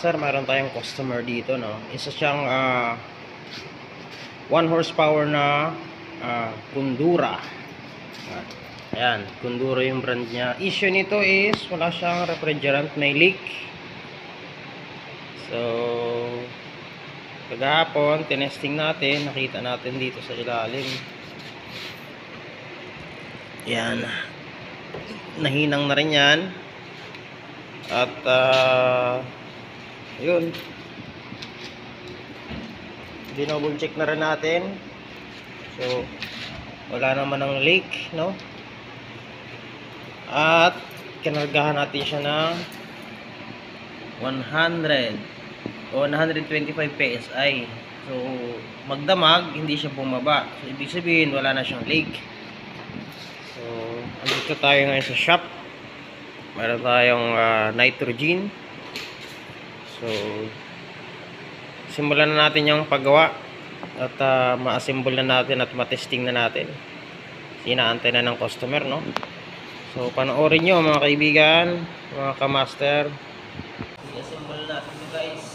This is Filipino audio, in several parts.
Kamaster, mayroon tayong customer dito, no? Isa siyang 1 horsepower na Kundura. Ayan, Kundura yung brand niya. Issue nito is wala siyang refrigerant, may leak. So kagahapon tinesting natin, nakita natin dito sa ilalim. Ayan, nahinang na rin yan. At yun, dinouble check na rin natin. So wala naman ng leak, no? At kinargahan natin siya ng 100 o 125 PSI. So magdamag, hindi siya bumaba. So ibig sabihin wala na siyang leak. So andito tayo ngayon sa shop. Meron tayong nitrogen. So simulan na natin yung paggawa at ma-assemble na natin at ma-testing na natin. Inaantay na ng customer, no? So panoorin nyo mga kaibigan, mga kamaster. I-assemble natin ito, guys.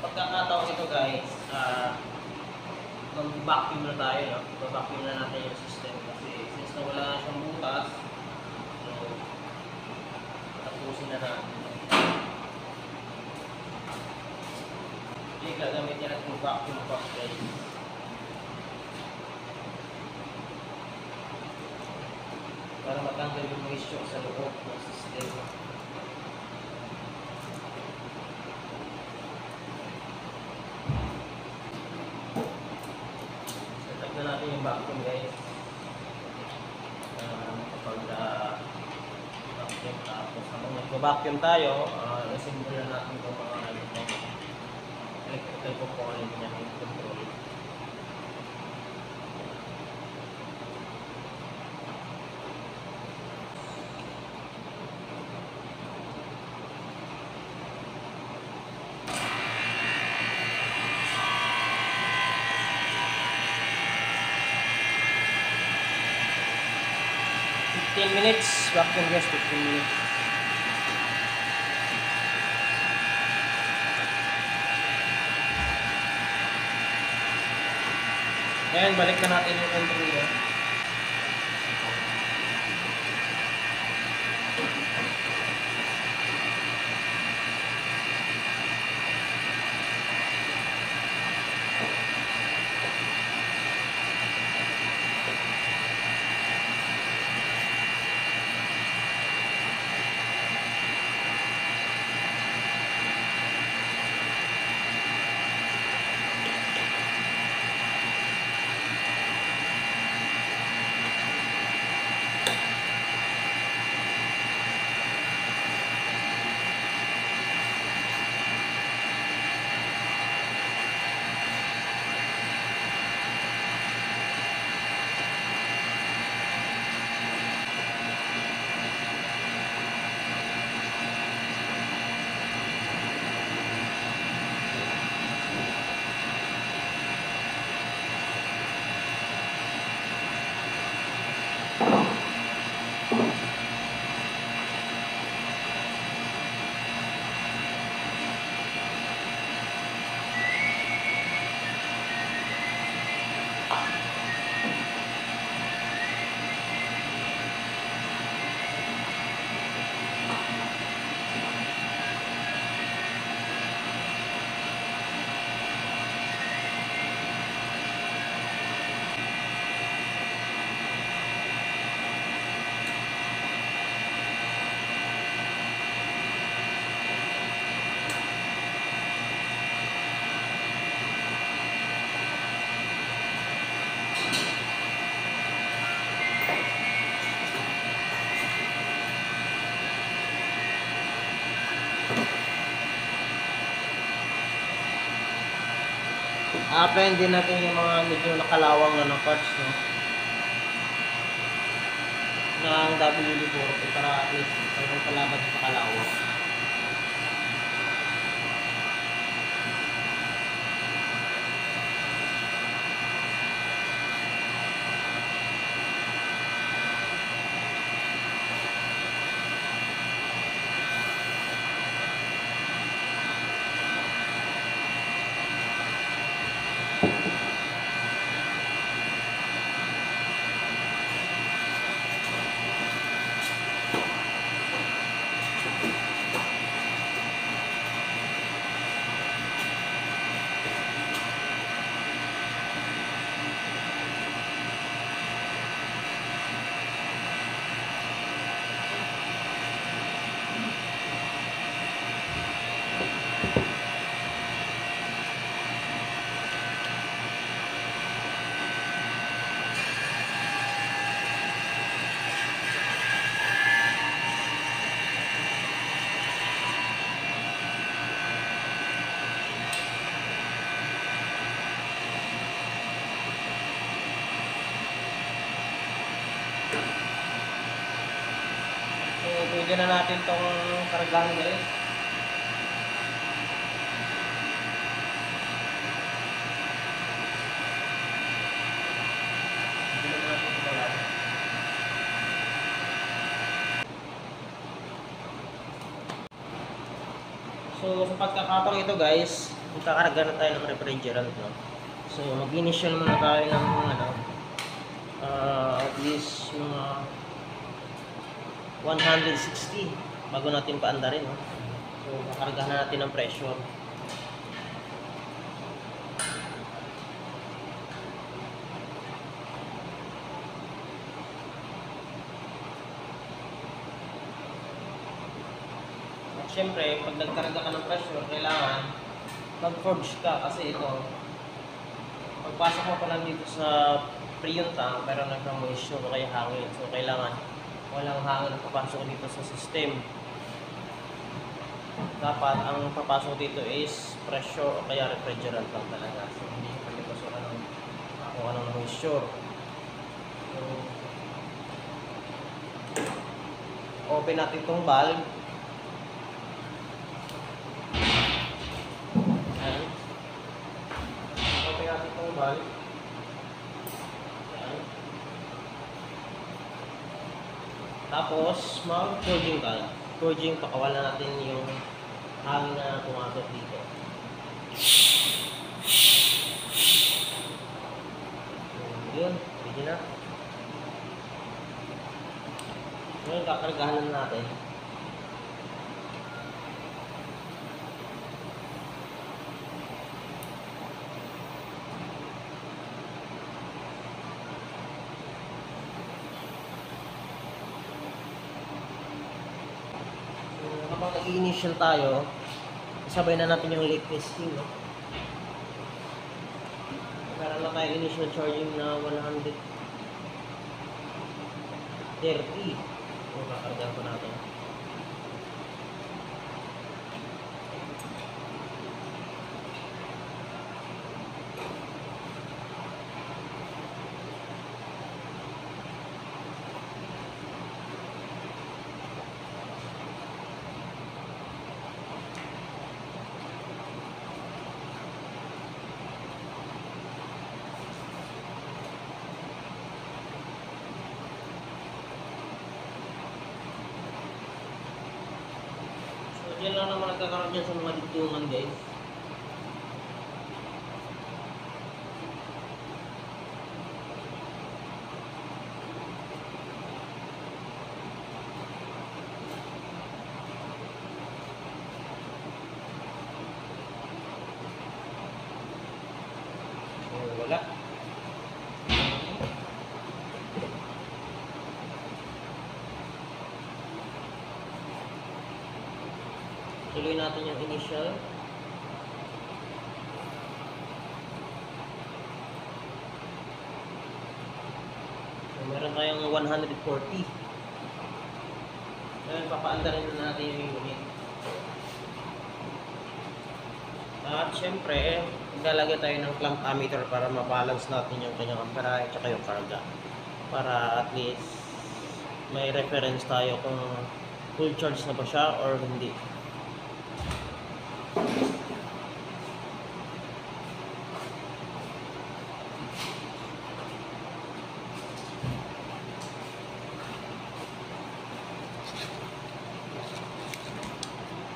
Pagkakataon ito, guys, mag-vacuum na tayo, no? Mag-vacuum na natin yung system kasi since na wala na siyang butas, so tapusin na natin. Hindi, gagamitin natin yung vacuum box, guys. Para matanggal yung moisture sa loob ng system. Natin yung vacuum, guys. Kapag vacuum, tapos habang nag-vacuum tayo, assemble na natin itong mga electrical component niya ng control. Minutes, vacuum, guys, 15 minutes. Ngayon, balik na natin yung controller. A-applyin din natin yung mga medyo nakalawang na parts, no? Ng WD-40 para at least pag palaban sa kalawang. So, pwede na natin itong kargahan guys. Pwede na natin kargahan. So, sa pagkakataon ito guys, ikakarga na tayo ng refrigerant, no? So, mag-initial muna tayo ng at least mga 160 bago natin paandarin, no? So, kakargahan na natin ng pressure. At syempre, pag nagkarga ka ng pressure, kailangan mag-forge ka kasi ito, pagpasok mo pa lang dito sa pre-yung tank, pero nagka-moisture o kaya hangin. So, kailangan walang hangin ang papasok dito sa system. Dapat ang papasok dito is pressure o kaya refrigerant lang talaga. So, hindi pwede pasokan ng kung anong moisture. So, open natin itong valve. Ayan. Open natin itong valve. Ayan. Tapos, mag-purging ka. Purging, pakawalan natin yung hangin na pumasok dito. Yun, pwede na. Ngayon, kakargahan na natin. Habang nag-initial tayo, isabay na natin yung leak testing, no? Meron na tayo initial charging na 130. So, kakargaan po natin. Yan lang naman nagkakaroon dyan sa mga diktungan guys. So, wala. Tuloy natin yung initial. So, meron tayong 140. Ngayon, papaandarin na natin yung unit. At syempre, maglalagay tayo ng clamp ammeter para ma-balance natin yung kanyang amperahe at yung karga. Para at least may reference tayo kung full charge na ba siya or hindi.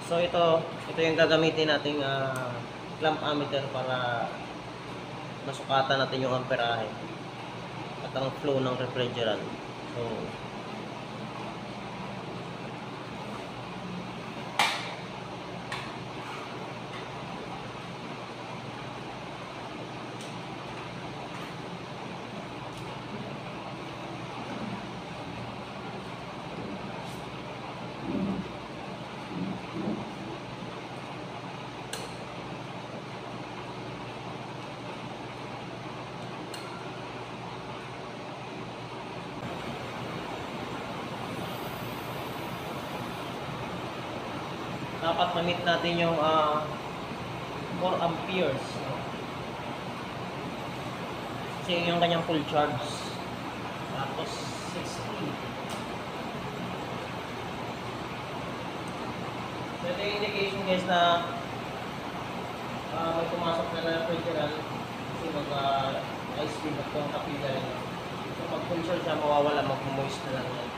So ito yung gagamitin nating clamp ammeter para masukatan natin yung amperahe at ang flow ng refrigerant. So dapat ma-meet natin yung 4 amperes. Kasi yung kanyang full charge. Tapos 60. So ito yung indication guys na may pumasok na refrigerant kasi mag-ice speed at kung kapila rin. So pag full charge siya mawawala, mag-moist na lang yan.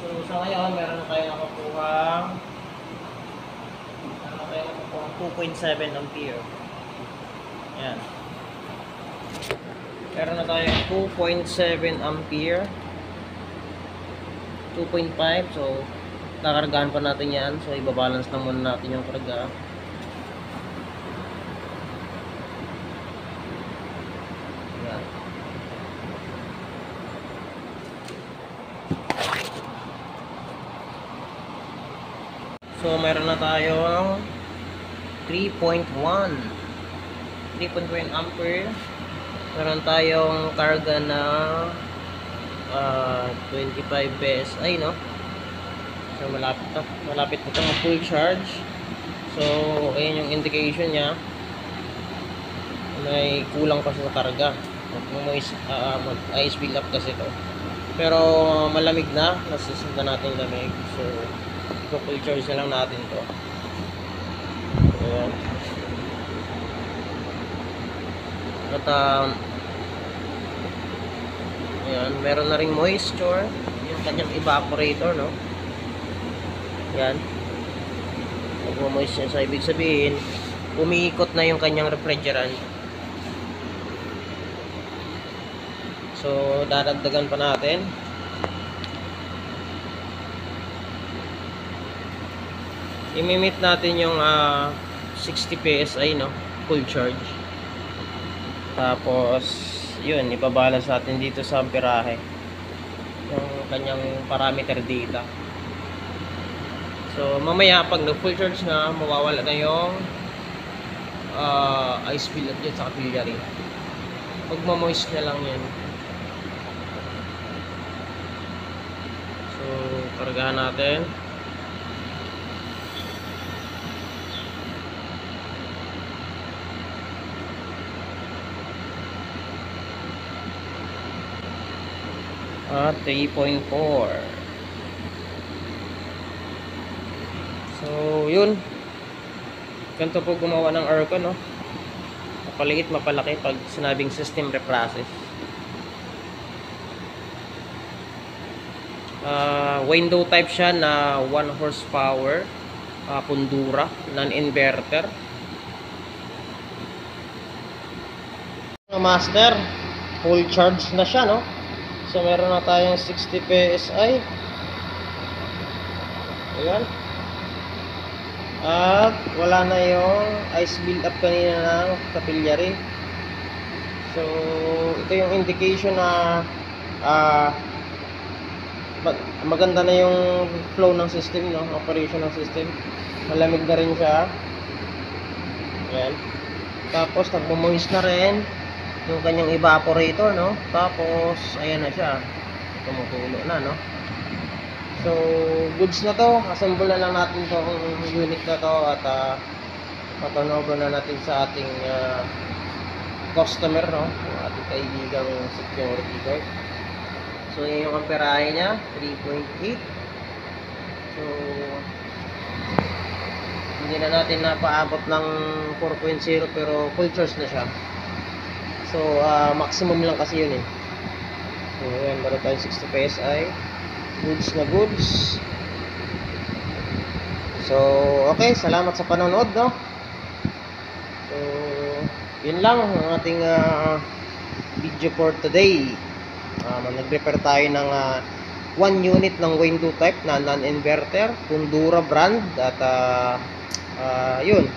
So sa ngayon, meron na tayo nakukuha 2.7 ampere. Yan. Meron na tayo 2.7 ampere. 2.5. So, kakargahan pa natin yan. So, ibabalance na muna natin yung karga. Yan. So, meron na tayong 3.1 ampere. Meron tayong karga na 25 PSI, no? So, malapit na itong full charge. So, ayan yung indication niya. May kulang pa sa karga. Mag-ice build up kasi ito. Pero, malamig na. Nasisinta natin lamig. So, full charge na lang natin to. Ayan. At ayan, meron na ring moisture yung kanyang evaporator, no? Ayan, nagmo-moisture siya, ibig sabihin umiikot na yung kanyang refrigerant. So dadagdagan pa natin. Imimit natin yung 60 PSI, no? Full charge. Tapos yun, ipabalance natin dito sa amperahe yung kanyang parameter data. So mamaya pag nag full charge na, mawawala na yung ice build up dyan sa capillary. Magmamoist na lang yan. So kargahan natin. At 3.4. So yun, ganito po gumawa ng aircon, no? Mapaliit, mapalaki pag sinabing system reprocess. Window type siya na 1 horsepower, pundura, non-inverter. Master, full charge na siya, no? So meron na tayong 60 PSI. Ayan. At wala na yung ice build up kanina ng capillary. So ito yung indication na maganda na yung flow ng system, no? Operation ng system. Malamig na rin siya. Ayan. Tapos nagmo-moist na rin yung kanyang evaporator, no? Tapos ayan na siya. Tumutulo na, no? So, goods na to. Assemble na lang natin tong unit na to at paturnover na natin sa ating customer, no? Yung ating kaibigang security guard. So, yan yung amperahe niya, 3.8. So, hindi na natin napaabot ng 4.0 pero full charge na siya. So, maximum lang kasi yun eh. So, yan, meron tayong 60 PSI. Goods na goods. So, okay, salamat sa panonood, no? So, yun lang ang ating video for today. Nag-repair tayo ng 1 unit ng Wayne 2 type na non-inverter, Kundura brand at yun,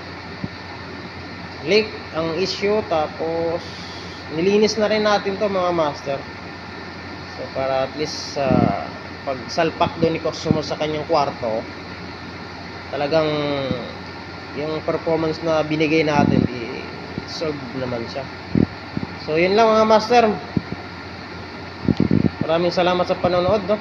leak ang issue. Tapos nilinis na rin natin to mga master. So para at least pag salpak doon ni customer sa kanyang kwarto, talagang yung performance na binigay natin solve naman siya. So yun lang mga master. Maraming salamat sa panonood, no?